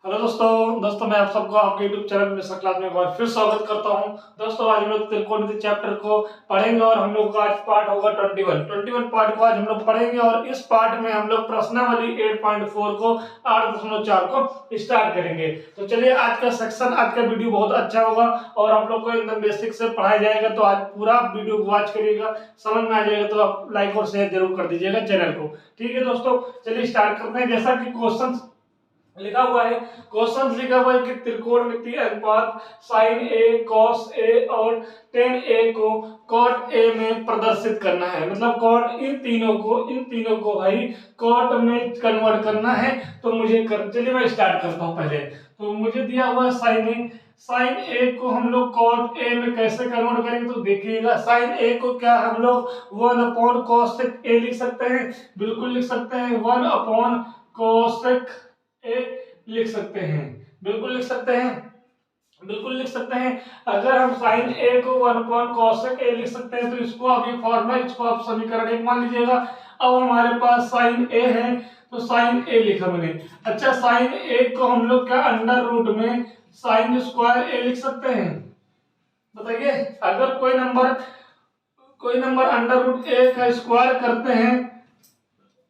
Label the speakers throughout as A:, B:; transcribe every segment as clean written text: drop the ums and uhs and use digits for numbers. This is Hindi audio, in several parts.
A: हेलो दोस्तों मैं आप सबको आपके YouTube चैनल में क्लास में एक बार फिर स्वागत करता हूं। दोस्तों आज हम लोग त्रिकोणमिति चैप्टर को पढ़ेंगे और हम लोग का आज पार्ट होगा 21 पार्ट को आज हम लोग पढ़ेंगे और इस पार्ट में हम लोग प्रश्नावली 8.4 को 8.4 को स्टार्ट करेंगे। तो चलिए आज का सेक्शन, आज का वीडियो बहुत अच्छा होगा और आप लोग को एकदम बेसिक से पढ़ाया जाएगा। तो आज पूरा वीडियो को वॉच करिएगा, समझ में आ जाएगा तो आप लाइक और शेयर जरूर कर दीजिएगा चैनल को। ठीक है दोस्तों, चलिए स्टार्ट करते हैं। जैसा कि क्वेश्चन लिखा हुआ है, क्वेश्चन लिखा हुआ है कि त्रिकोणमिति अनुपात साइन ए, कॉस ए और टेन ए को कॉट ए में प्रदर्शित करना है। मतलब कॉट इन तीनों को भाई कॉट में कन्वर्ट करना है। तो मुझे चलिए मैं स्टार्ट करता हूं। पहले तो मुझे दिया हुआ साइन ए को हम लोग कॉट ए में कैसे कन्वर्ट करेंगे। तो देखिएगा, साइन ए को क्या हम लोग 1/cos ए लिख सकते हैं, बिल्कुल लिख सकते हैं। 1/cos ए लिख सकते हैं, बिल्कुल लिख सकते हैं, बिल्कुल लिख सकते हैं। अगर हम साइन ए को 1/cos ए लिख सकते हैं तो इसको आप ये फॉर्मूला, इसको आप समीकरण 1 मान लीजिएगा। अब हमारे पास साइन ए है तो साइन ए लिखा मैंने। अच्छा, साइन ए को हम लोग क्या अंडर रूट में साइन स्क्वायर ए लिख सकते हैं? बताइए, अगर कोई नंबर अंडर रूट ए का स्क्वायर करते हैं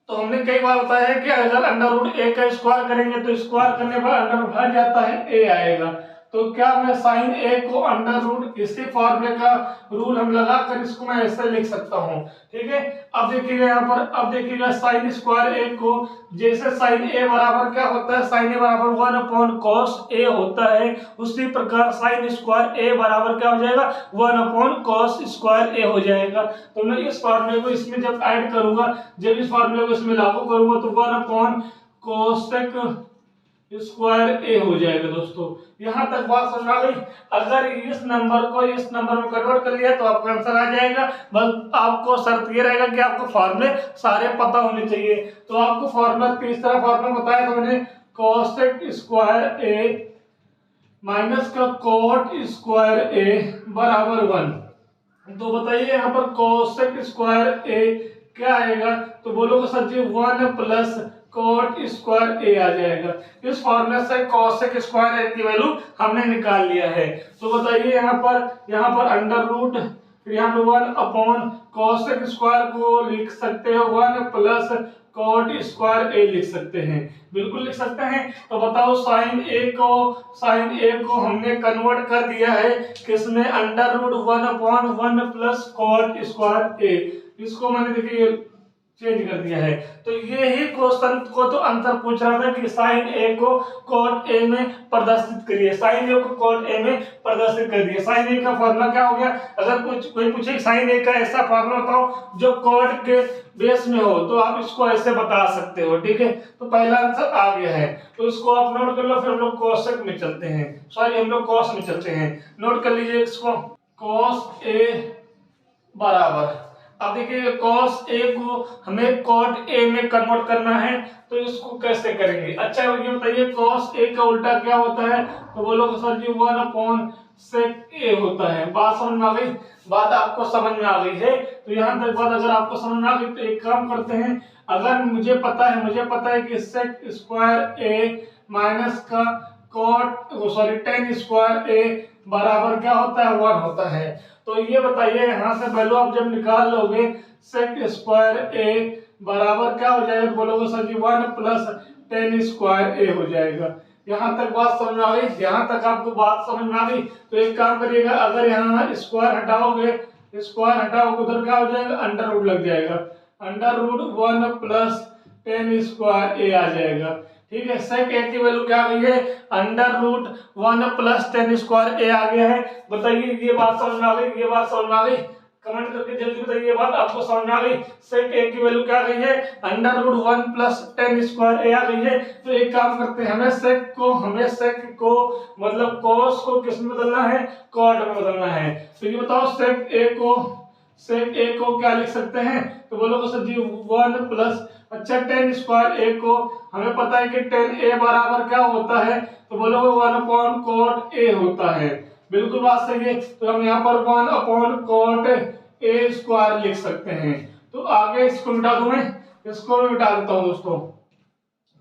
A: तो हमने कई बार बताया है कि अगर अंडर रूट ए का स्क्वायर करेंगे तो स्क्वायर करने पर अंडर रूट हट जाता है, ए आएगा। तो क्या मैं साइन ए को अंडर रूट, इसी फॉर्मूले का रूल हम लगाकर इसको मैं ऐसे लिख सकता हूं। ठीक है, अब देखिएगा यहाँ पर, अब देखिएगा साइन स्क्वायर ए को, जैसे साइन ए बराबर क्या होता है, साइन ए बराबर 1/cos ए होता है, उसी प्रकार साइन स्क्वायर ए बराबर क्या हो जाएगा, 1/cos स्क्वायर ए हो जाएगा। तो मैं इस फॉर्मूले को इसमें जब ऐड करूंगा, जब इस फॉर्मूले को इसमें लागू करूंगा तो 1/cos स्क्वायर ए हो जाएगा। दोस्तों यहां तक बात समझ आ गई। अगर इस नंबर में कन्वर्ट कर लिया तो आपका आंसर आ जाएगा। बस आपको शर्त ये रहेगा कि आपको फॉर्मूले सारे पता होने चाहिए। तो आपको फॉर्मूला, तीसरा फॉर्मूला बताया था मैंने, cos स्क्वायर ए माइनस का कॉट स्क्वायर ए बराबर 1। तो बताइए यहाँ पर cos स्क्वायर ए क्या आएगा? तो बोलोगे sir ji 1 plus cot square A आ जाएगा। इस फॉर्मूले से cos स्क्वायर ए की वैल्यू हमने निकाल लिया है। तो बताइए यहाँ पर अंडर रूट, फिर यहाँ पे 1/cos स्क्वायर को लिख सकते हो 1 प्लस कॉट स्क्वायर ए लिख सकते हैं, बिल्कुल लिख सकते हैं। तो बताओ साइन ए को हमने कन्वर्ट कर दिया है किसमें, under root 1/1 plus cot square A. इसको मैंने देखिए चेंज कर दिया है। तो ये ही क्वेश्चन को तो आंसर पूछ रहा था कि साइन ए को कॉट ए में प्रदर्शित करिए, साइन ए को कॉट ए में प्रदर्शित कर दिए। साइन ए का फॉर्मूला क्या हो गया? अगर कोई पूछे साइन ए का ऐसा फॉर्मूला बताओ जो कॉट के बेस में हो तो आप इसको ऐसे बता सकते हो। ठीक है, तो पहला आंसर आ गया है। तो इसको आप नोट कर लो, फिर हम लोग कोसेक में चलते हैं, सॉरी हम लोग कॉस में चलते हैं। नोट कर लीजिए इसको, कॉस ए बराबर, अब देखिए cos a को हमें cot a में कन्वर्ट करना है तो इसको कैसे करेंगे? अच्छा ये बताइए cos a का उल्टा क्या होता है? तो बोलोगे सर जी 1/sec a होता है। बात समझ में आ गई? बात आपको समझ में आ गई है? तो यहाँ तक बात अगर आपको समझ में आ गई तो एक काम करते हैं, अगर मुझे पता है कि sec स्क्वायर a माइनस का tan स्क्वायर a बराबर क्या होता है, 1 होता है। तो ये बताइए यहाँ से वैल्यू आप जब निकाल लोगे sec स्क्वायर ए बराबर क्या हो जाएगा? बोलोगे sir ji 1 plus tan square ए हो जाएगा। यहाँ तक बात समझ में आ गई? यहाँ तक आपको बात समझ में आ गई? तो एक काम करिएगा, अगर यहाँ स्क्वायर हटाओगे उधर क्या हो जाएगा, अंडर रूट लग जाएगा, under root 1 plus tan square A आ जाएगा। ठीक है, sec a की वैल्यू क्या आ गई है, under root 1 plus tan square A आ गया है। बताइए ये बात समझ में आ गई? ये बात समझ में आ गई? कमेंट करके जल्दी बताइए, ये बात आपको समझ में आ गई? sec a की वैल्यू क्या आ गई है, under root 1 plus tan square A आ गई है। तो एक काम करते हैं, हमें sec को मतलब cos को किस में बदलना है, cot में बदलना है। तो ये बताओ sec a को क्या लिख सकते हैं? तो बोलोगे सर जी 1 प्लस, अच्छा tan स्क्वायर ए को हमें पता है कि tan a बराबर क्या होता है? तो बोलोगे 1/cot a होता है, बिल्कुल बात सही है। तो हम यहाँ पर 1/cot a स्क्वायर लिख सकते हैं। तो आगे इसको मिटा दूं मैं, इसको मिटा देता हूँ दोस्तों,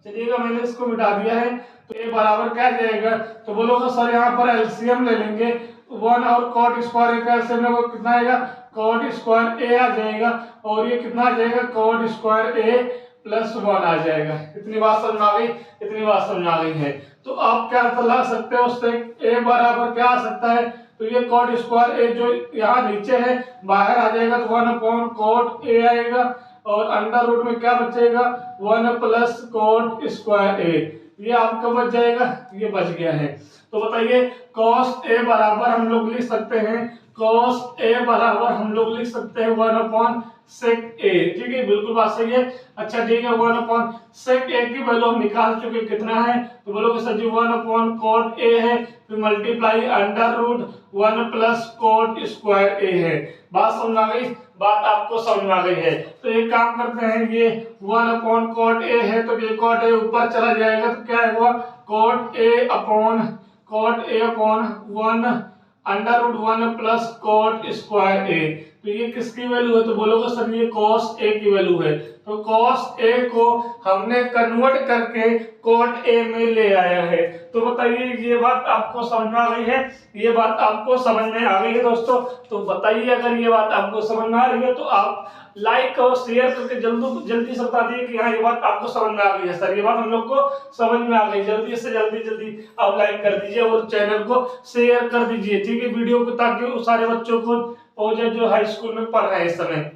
A: चलिएगा मैंने इसको मिटा दिया है। तो ए बराबर क्या आ जाएगा, तो बोलोगे सर यहाँ पर एलसीएम ले लेंगे, 1 और कॉट स्क्वायर का एलसीएम में कितना आएगा, कॉट स्क्वायर ए आ जाएगा, और ये कितना आ जाएगा, कॉट स्क्वायर ए प्लस 1 आ जाएगा। इतनी बात समझ आ गई, इतनी बात समझ आ गई है। तो आप क्या ला सकते हो उससे, ए बराबर क्या आ सकता है, तो ये कॉट स्क्वायर ए जो यहाँ नीचे है बाहर आ जाएगा, तो 1 अपॉन कॉट ए आएगा, और अंडर रूट में क्या बचेगा, 1 प्लस कॉट स्क्वायर ए, ये आपका बच जाएगा, ये बच गया है। तो बताइए कॉस ए बराबर हम लोग लिख सकते हैं, कॉस ए बराबर हम लोग लिख सकते हैं 1 अपॉन सेक ए, ठीक है, बिल्कुल बात सही है। अच्छा ठीक है, 1 अपॉन सेक ए की वैल्यू हम निकाल चुके, कितना है, तो बोलोगे sir ji 1 upon cot A है, फिर multiply under root 1 plus cot square A है। बात समझ आ गई, बात आपको समझ आ गई है। तो एक काम करते हैं, ये 1 अपॉन कॉट ए है, तो ये कॉट ए ऊपर चला जाएगा, तो क्या है, cot A upon 1 under root 1 plus cot square A. तो ये किसकी वैल्यू है, तो बोलोगे सर ये कॉस ए की वैल्यू है। तो कॉस ए को हमने कन्वर्ट करके कॉट ए में ले आया है। तो बताइए ये बात आपको समझ में आ गई है, ये बात आपको समझ में आ गई है दोस्तों। तो बताइए अगर ये बात आपको समझ में आ रही है तो आप लाइक और शेयर करके जल्दी से बता दिए कि हाँ ये बात आपको समझ में आ गई है सर, ये बात हम लोग को समझ में आ गई। जल्दी से जल्दी आप लाइक कर दीजिए और चैनल को शेयर कर दीजिए, ठीक है, वीडियो को, ताकि उस सारे बच्चों को पहुंचे जो हाई स्कूल में पढ़ रहे हैं इस समय।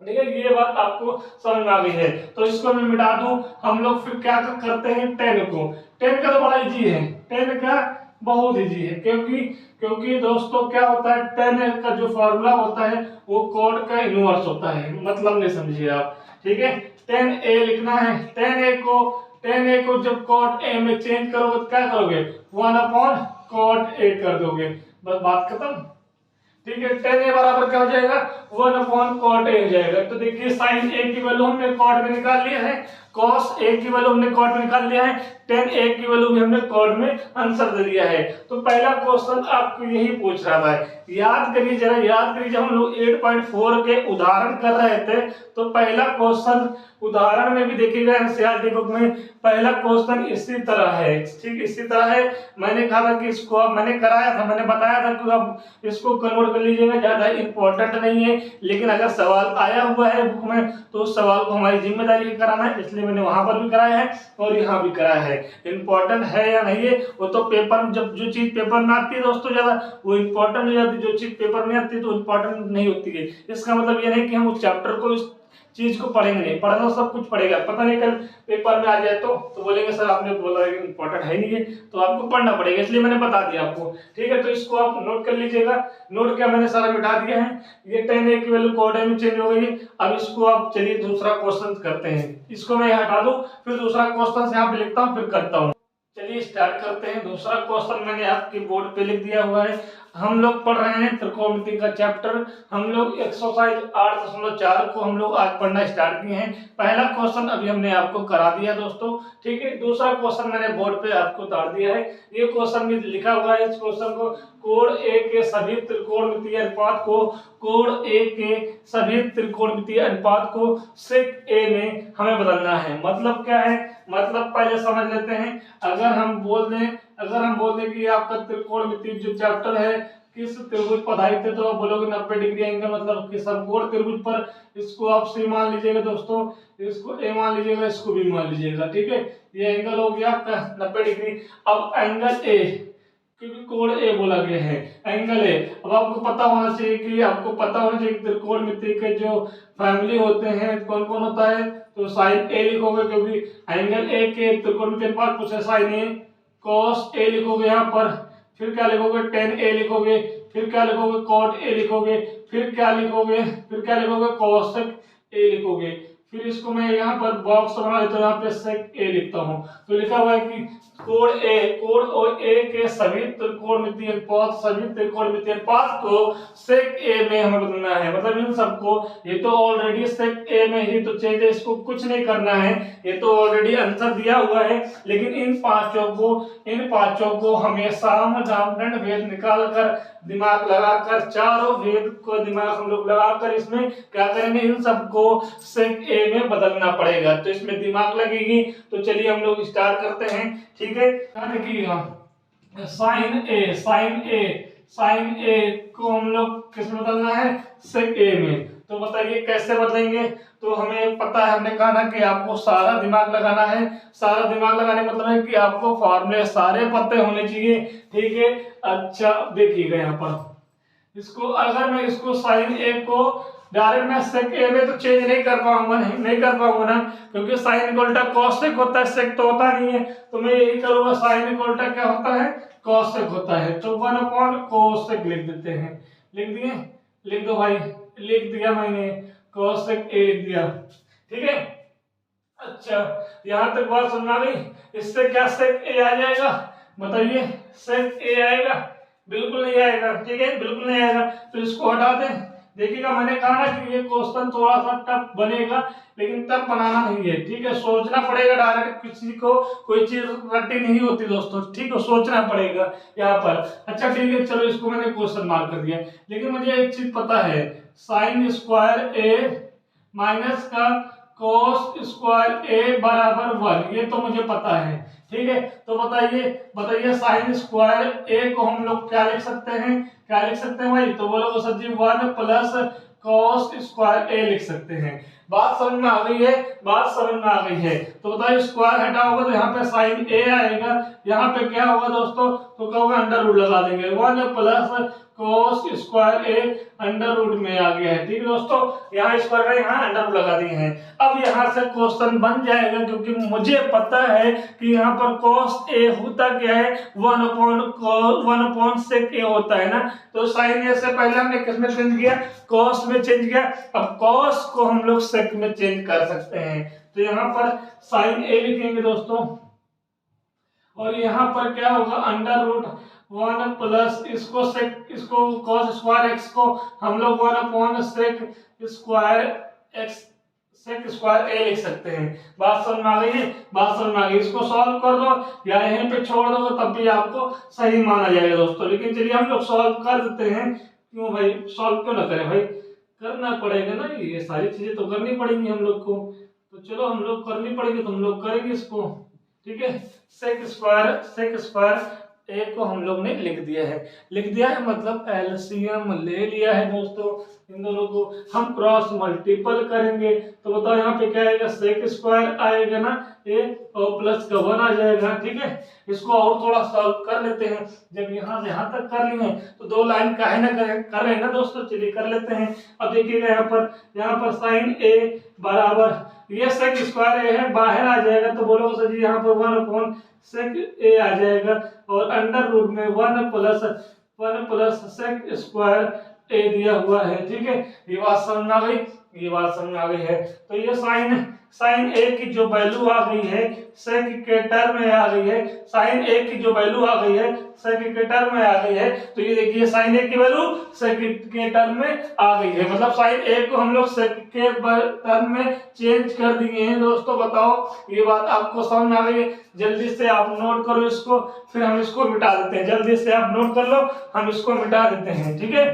A: ठीक है, ये बात आपको समझ में आ गई है। तो इसको मैं मिटा दूं, हम लोग फिर क्या करते हैं, 10 को, 10 का तो बड़ा इजी है, 10 का बहुत इजी है, क्योंकि दोस्तों क्या होता है, 10 का जो फॉर्मूला होता है वो कॉट का इनवर्स होता है, मतलब नहीं समझिए आप, ठीक है। 10a लिखना है, 10a को जब कॉट a में चेंज करोगे तो क्या करोगे, 1 अपॉन कॉट a कर दोगे, बस बात खत्म, ठीक है। 10a बराबर क्या हो जाएगा, 1 अपॉन कॉट a हो जाएगा। तो देखिए साइन a की वैल्यू हमने कॉट में निकाल लिया है, कॉस a की वैल्यू हमने कॉट में निकाल लिया है, 10a की वैल्यू भी हमने कॉट में आंसर दे दिया है। तो पहला क्वेश्चन आपको यही पूछ रहा था, याद करिए जरा, याद करिए जब हम लोग 8.4 के उदाहरण कर रहे थे तो पहला क्वेश्चन उदाहरण में भी देखिएगा एनसीईआरटी बुक में, पहला क्वेश्चन इसी तरह है, ठीक, इसी तरह है। मैंने कहा था कि इसको अब मैंने कराया था, मैंने बताया था कि अब इसको कन्वर्ट कर लीजिएगा, ज्यादा इंपॉर्टेंट नहीं है, लेकिन अगर सवाल आया हुआ है बुक में तो उस सवाल को हमारी जिम्मेदारी कराना है, इसलिए मैंने वहां पर भी कराया है और यहाँ भी कराया है। इंपॉर्टेंट है या नहीं है वो तो पेपर, जब जो चीज पेपर में आती है दोस्तों ज्यादा वो इंपॉर्टेंट हो जाती है, जो चीज पेपर में आती है तो इंपॉर्टेंट नहीं होती है। इसका मतलब ये नहीं कि हम उस चैप्टर को, इस चीज को पढ़ेंगे नहीं, पढ़ना सब कुछ पड़ेगा, पता नहीं कल पेपर में आ जाए तो बोलेंगे सर आपने बोला है कि इंपॉर्टेंट है नहीं है, तो आपको पढ़ना पड़ेगा, इसलिए मैंने बता दिया आपको, ठीक है। तो इसको आप नोट कर लीजिएगा, नोट किया मैंने, सारा मिटा दिया है, ये 10a की वैल्यू कॉट में चेंज हो गई। अब इसको आप चलिए दूसरा क्वेश्चन करते हैं, इसको मैं हटा दूं, फिर दूसरा क्वेश्चन यहाँ पे लिखता हूँ, फिर करता हूँ। चलिए स्टार्ट करते हैं। दूसरा क्वेश्चन मैंने आपके बोर्ड पे लिख दिया हुआ है। हम लोग पढ़ रहे हैं त्रिकोणमिति का चैप्टर, हम लोग एक्सरसाइज 8.4 को हम लोग आज पढ़ना स्टार्ट किए हैं। पहला क्वेश्चन अभी हमने आपको करा दिया दोस्तों, ठीक है। दूसरा क्वेश्चन मैंने बोर्ड पे आपको उतार दिया है, ये क्वेश्चन में लिखा हुआ है, इस क्वेश्चन को कोण ए के सभी त्रिकोणमितीय अनुपात को, कोण ए के सभी त्रिकोणमितीय अनुपात को सेक ए में हमें बदलना है। मतलब क्या है, मतलब पहले समझ लेते हैं। अगर हम बोल दें कि आपका त्रिकोणमिति जो चैप्टर है किस त्रिभुज पर आधारित है, तो आप बोलोगे 90 डिग्री एंगल, मतलब कि समकोण त्रिभुज पर, इसको आप सी मान लीजिएगा दोस्तों, इसको ए मान लीजिएगा, इसको बी मान लीजिएगा, ठीक है। ये एंगल हो गया आपका 90 डिग्री। अब एंगल ए, क्योंकि कोण ए बोला गया है, एंगल ए, अब आपको पता होना चाहिए कि त्रिकोणमिति के जो फैमिली होते हैं कौन कौन होता है, तो साइन ए लिखोगे, क्योंकि एंगल ए के त्रिकोणमिति अनुपात पूछे साइन ए, कॉस ए लिखोगे यहाँ पर, फिर क्या लिखोगे, टेन ए लिखोगे, फिर क्या लिखोगे, कॉट ए लिखोगे, फिर क्या लिखोगे कोसेक ए लिखोगे। फिर इसको मैं यहाँ पर बॉक्स बना लेता हूँ, यहाँ पे सेक ए लिखता हूँ। तो लिखा हुआ है कि कोण ओ ए के सभी त्रिकोणमितीय पद को सेक ए में हमें बदलना है। मतलब इन सबको, ये तो ऑलरेडी सेक ए में ही तो चाहिए, इसको कुछ नहीं करना है, ये तो ऑलरेडी आंसर दिया हुआ है। लेकिन इन पांचों को हमें साम दाम दंड भेद निकाल कर, दिमाग लगाकर, चारों भेद को दिमाग हम लोग लगाकर इसमें क्या करेंगे, इन सबको सेक ए में बदलना पड़ेगा। तो इसमें दिमाग लगेगी। तो चलिए हम लोग स्टार्ट करते हैं। ठीक है, देखिएगा साइन ए को हम लोग किस में बदलना है, सेक ए में। तो बताइए कैसे बदलेंगे। तो हमें पता है, हमने कहा ना कि आपको सारा दिमाग लगाना है। सारा दिमाग लगाने का मतलब है कि आपको फॉर्मूले सारे पते होने चाहिए। ठीक है, अच्छा देखिएगा यहाँ पर इसको, अगर मैं इसको साइन ए को डायरेक्ट मैं सेक ए में तो चेंज नहीं कर पाऊंगा ना, क्योंकि साइन का उल्टा कॉसेक होता है, सेक तो होता नहीं है। तो मैं यही करूंगा, साइन का उल्टा क्या होता है, कॉसेक होता है। तो 1/cos लिख देते हैं। लिख दिए, लिख दो भाई, लिख दिया मैंने, cosec a लिख दिया। ठीक है, अच्छा यहां तक बात समझ आ गई। इससे क्या sec a आ जाएगा, बताइए sec a आएगा, बिल्कुल नहीं आएगा। ठीक है, बिल्कुल नहीं आएगा। तो इसको हटा दें। देखिएगा, मैंने कहा ना कि ये क्वेश्चन थोड़ा सा टफ बनेगा, लेकिन टफ बनाना नहीं है। ठीक है, सोचना पड़ेगा। डायरेक्ट किसी को कोई चीज रट्टी नहीं होती दोस्तों। ठीक है, सोचना पड़ेगा यहाँ पर। अच्छा ठीक है, चलो इसको मैंने क्वेश्चन मार्क कर दिया। लेकिन मुझे एक चीज पता है, साइन स्क्वायर ए माइनस का कोस स्क्वायर ए बराबर 1, ये तो मुझे पता है। ठीक है, तो बताइए साइन स्क्वायर ए को हम लोग क्या लिख सकते हैं, भाई। तो बोलोगे sir ji 1 plus cos square ए लिख सकते हैं। बात समझ में आ गई है। तो बताइए स्क्वायर हटाओगे तो यहाँ पे साइन ए आएगा, यहाँ पे क्या होगा दोस्तों, तो कहोगे अंडर रूट लगा देंगे। 1 plus cos square A under root में आ गया है। ठीक है दोस्तों, यहाँ स्क्वायर का यहाँ अंडर रूट लगा दिए हैं। अब यहाँ से क्वेश्चन बन जाएगा, क्योंकि मुझे पता है कि यहाँ पर कॉस ए होता क्या है, 1/sec ए होता है ना। तो साइन ए से पहले हमने किस में चेंज किया, कॉस में चेंज किया। अब कॉस को हम लोग सेक में चेंज कर सकते हैं। तो यहाँ पर साइन ए लिखेंगे दोस्तों, और यहाँ पर क्या होगा, अंडर रूट 1 प्लस इसको सेक, इसको cos स्क्वायर x को हम लोग 1/sec स्क्वायर a लिख सकते हैं। बात समझ में आ गई। इसको सॉल्व कर दो या यहीं पे छोड़ दो, तब भी आपको सही माना जाएगा दोस्तों। लेकिन चलिए हम लोग सॉल्व कर देते हैं। क्यों भाई, सॉल्व क्यों ना करें भाई, करना पड़ेगा ना, ये सारी चीजें तो करनी पड़ेंगी हम लोग को। तो चलो हम लोग करनी पड़ेगी, तो हम लोग करेंगे इसको। ठीक है, सेक स्क्वायर ए को हम लोग ने लिख दिया है, मतलब एलसीएम ले लिया है दोस्तों। इन दोनों को हम क्रॉस मल्टीपल करेंगे। तो बताओ यहाँ पे क्या आएगा, सेक स्क्वायर आएगा ना ए, और प्लस का 1 आ जाएगा। ठीक है, इसको और थोड़ा सॉल्व कर लेते हैं। जब यहाँ से यहाँ तक कर लिए तो 2 लाइन काहे ना कर रहे हैं ना दोस्तों, चलिए कर लेते हैं। अब देखिएगा यहाँ पर साइन ए बराबर, ये सेक स्क्वायर ए है, बाहर आ जाएगा। तो बोलो सर जी यहाँ पर 1/sec ए आ जाएगा, और अंडर रूट में 1 प्लस सेक स्क्वायर ए दिया हुआ है। ठीक है, ये बात समझ में आ गई है। तो ये साइन ए की जो वैल्यू आ गई है, सेक के टर्म में आ गई है। साइन ए की जो वैल्यू आ गई है, सेक के टर्म में आ गई है। तो ये देखिए साइन ए की वैल्यू सेक के टर्म में आ गई है, मतलब साइन ए को हम लोग सेक के टर्म में चेंज कर दिए हैं दोस्तों। बताओ ये बात आपको समझ में आ गई है। जल्दी से आप नोट करो इसको, फिर हम इसको मिटा देते हैं। जल्दी से आप नोट कर लो, हम इसको मिटा देते हैं। ठीक है,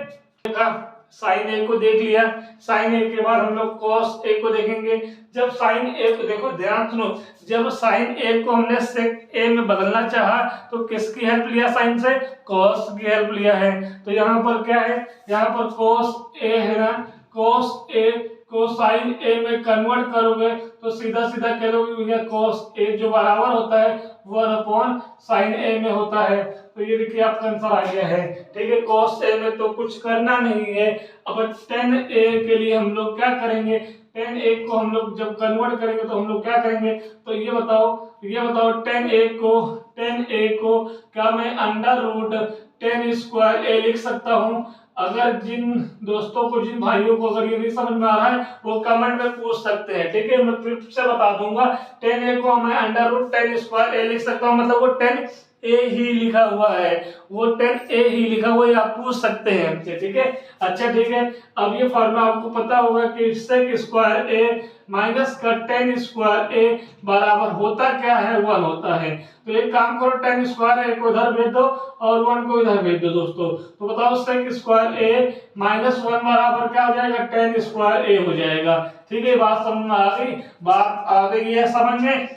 A: साइन ए को देख लिया। साइन ए के बाद हम लोग कॉस ए को देखेंगे। जब साइन ए को देखो, ध्यान सुनो, जब साइन ए को हमने सेक ए में बदलना चाहा तो किसकी हेल्प लिया, साइन से, कॉस की हेल्प लिया है। तो यहाँ पर क्या है, यहाँ पर कॉस ए है ना, कॉस ए को साइन ए में कन्वर्ट करोगे तो सीधा कह लोगे भैया कॉस ए जो बराबर होता है 1/sin ए में होता है। तो ये देखिए आपका आंसर आ गया है। ठीक है, cos ए में तो कुछ करना नहीं है। अब tan a के लिए हम लोग क्या करेंगे, tan a को हम लोग जब कन्वर्ट करेंगे तो हम लोग क्या करेंगे, तो ये बताओ tan a को क्या मैं under root tan square a लिख सकता हूँ। अगर जिन दोस्तों को, जिन भाइयों को अगर ये नहीं समझ में आ रहा है वो कमेंट में पूछ सकते हैं, ठीक है। मैं फिर से बता दूंगा, 10a को मैं अंडर रूट 10 स्क्वायर ए लिख सकता हूँ, मतलब वो 10a ही लिखा हुआ है, वो 10a ही लिखा हुआ है, आप पूछ सकते हैं हमसे, ठीक है। अच्छा ठीक है, अब ये फॉर्मूला आपको पता होगा कि सेक स्क्वायर ए माइनस का 10 स्क्वायर ए बराबर होता क्या है, 1 होता है। तो एक काम करो, 10 स्क्वायर ए को इधर भेज दो और 1 को इधर भेज दो दोस्तों। तो बताओ सेक स्क्वायर ए माइनस 1 बराबर क्या हो जाएगा, 10 स्क्वायर ए हो जाएगा, ठीक है। बात समझ में आ गई, बात आ गई है समझ में।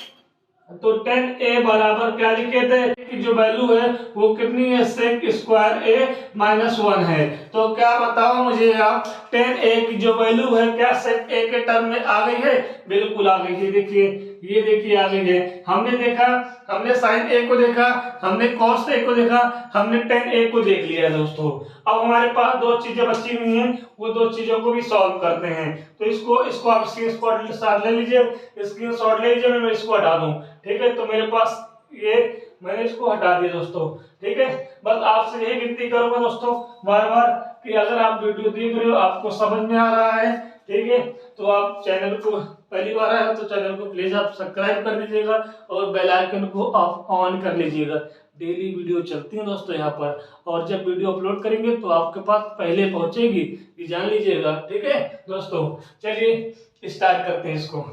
A: तो 10a बराबर क्या लिखे थे कि जो वैल्यू है वो कितनी है, सेक स्क्वायर ए माइनस 1 है। तो क्या बताओ मुझे आप, 10a की जो वैल्यू है क्या सेक ए के टर्म में आ गई है, बिल्कुल आ गई है। देखिए ये देखिए आ गई है, हमने देखा, हमने साइन ए को देखा, हमने कॉस ए को देखा, हमने 10a को देख लिया दोस्तों। अब हमारे पास दो चीजें बची हुई हैं, वो दो चीजों को भी सॉल्व करते हैं। तो इसको आप स्क्रीनशॉट ले लीजिए, स्क्रीनशॉट ले लीजिए, मैं इसको हटा दूं, ठीक है। तो मेरे पास ये, मैंने इसको हटा दिया दोस्तों, ठीक है। बस आपसे यही विनती करूंगा दोस्तों बार बार कि अगर आप वीडियो देख रहे हो, आपको समझ में आ रहा है, ठीक है, तो आप चैनल को पहली बार आया तो चैनल को प्लीज आप सब्सक्राइब कर दीजिएगा और बेल आइकन को आप ऑन कर लीजिएगा। डेली वीडियो चलती है दोस्तों यहाँ पर, और जब वीडियो अपलोड करेंगे तो आपके पास पहले पहुंचेगी, ये जान लीजिएगा, ठीक है दोस्तों। चलिए स्टार्ट करते हैं इसको।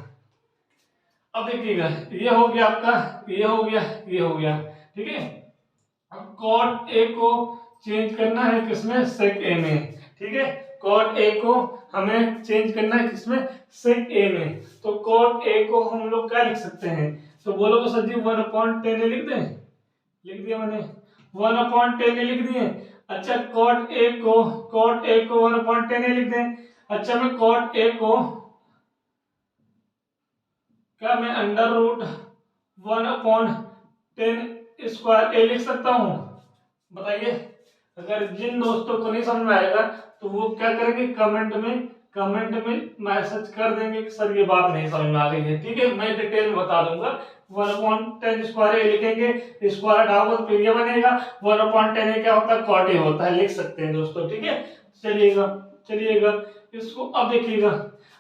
A: अब देखिएगा, ये हो गया आपका, ये हो गया, ये हो गया, ठीक है। अब कॉट ए को चेंज करना है किसमें, सेक ए में, ठीक है। कॉट ए को हमें चेंज करना है किसमें, सेक ए में। तो कॉट ए को हम लोग क्या लिख सकते हैं, तो बोलो तो सर जी 1/10 लिख दें, लिख दिया मैंने, 1/10 लिख दिए। अच्छा कॉट ए को 1/10 लिख दें। अच्छा मैं कॉट ए को क्या मैं अंडर रूट 1/10 स्क्वायर ए लिख सकता हूं, बताइए। अगर जिन दोस्तों को नहीं समझ में आएगा तो वो क्या करेंगे, कमेंट में मैसेज कर देंगे कि सर ये बात नहीं समझ में आ गई है, ठीक है। मैं डिटेल में बता दूंगा। 1/10 स्क्वायर ए लिखेंगे, स्क्वायर हटाओगे तो ये बनेगा, 1/10 ए क्या होता है, कॉट ए होता है, लिख सकते हैं दोस्तों, ठीक है। चलिएगा इसको अब देखिएगा।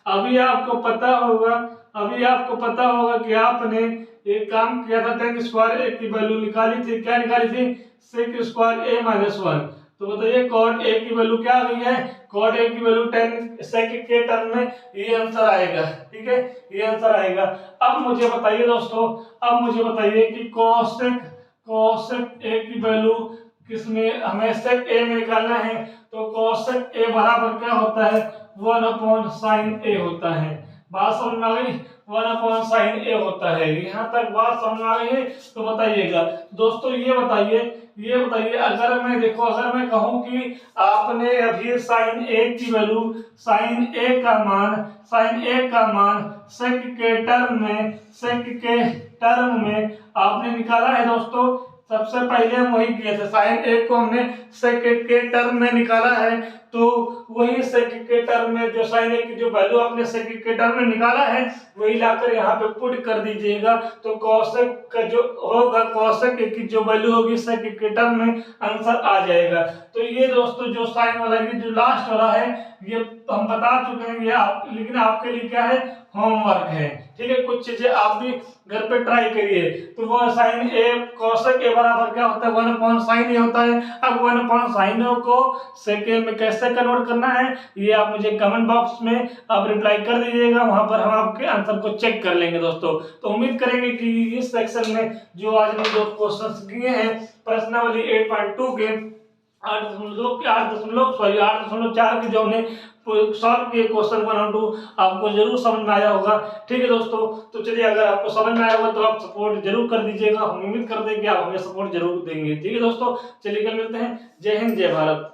A: अभी आपको पता होगा कि आपने एक काम किया था, 10 स्क्वायर ए की वैल्यू निकाली थी, क्या निकाली थी, सेक स्क्वायर ए माइनस 1। तो बताइए कॉट ए की वैल्यू क्या आ गई है, कॉट ए की वैल्यू 10 सेक के टर्म में ये आंसर आएगा, ठीक है, ये आंसर आएगा। अब मुझे बताइए दोस्तों, कि कोसेक ए की वैल्यू किसमें, हमें सेक ए में निकालना है। तो कोसेक ए बराबर क्या होता है, 1/sin ए होता है। बात समझ में आ गई, 1/sin ए होता है। यहाँ तक बात समझ में आ गई है। तो बताइएगा दोस्तों, ये बताइए अगर मैं कहूं कि आपने अभी साइन ए की वैल्यू, साइन ए का मान सेक के टर्म में आपने निकाला है दोस्तों। सबसे पहले हम वही किए थे, साइन ए को हमने सेक के टर्म में निकाला है, तो वही सेक के टर्म में जो साइन ए की जो वैल्यू आपने सेक के टर्म में निकाला है वही लाकर यहाँ पे पुट कर दीजिएगा। तो कोसेक का जो होगा, कोसेक की जो वैल्यू होगी सेक के टर्म में आंसर आ जाएगा। तो ये दोस्तों जो साइन वाला, ये जो लास्ट वाला है, ये हम बता चुके हैं, ये लेकिन आपके लिए क्या है, होमवर्क है, ठीक है। कुछ चीजें आप भी घर पे ट्राई करिए। तो वो साइन ए कोसेक ए बराबर क्या होता है, 1/sin ए होता है। अब 1/sin ए को सेक ए में कैसे कन्वर्ट करना है, ये आप मुझे कमेंट बॉक्स में आप रिप्लाई कर दीजिएगा, वहां पर हम आपके आंसर को चेक कर लेंगे दोस्तों। तो उम्मीद करेंगे कि इस सेक्शन में जो आज हम जो क्वेश्चंस किए हैं प्रश्नावली 8.2 के 8.4 के जो हमने सॉल्व किए क्वेश्चन 1 और 2, आपको जरूर समझ में आया होगा, ठीक है दोस्तों। तो चलिए, अगर आपको समझ में आया होगा तो आप सपोर्ट जरूर कर दीजिएगा, हम उम्मीद करते हैं कि आप हमें सपोर्ट जरूर देंगे, ठीक है दोस्तों। चलिए कल मिलते हैं, जय हिंद जय भारत।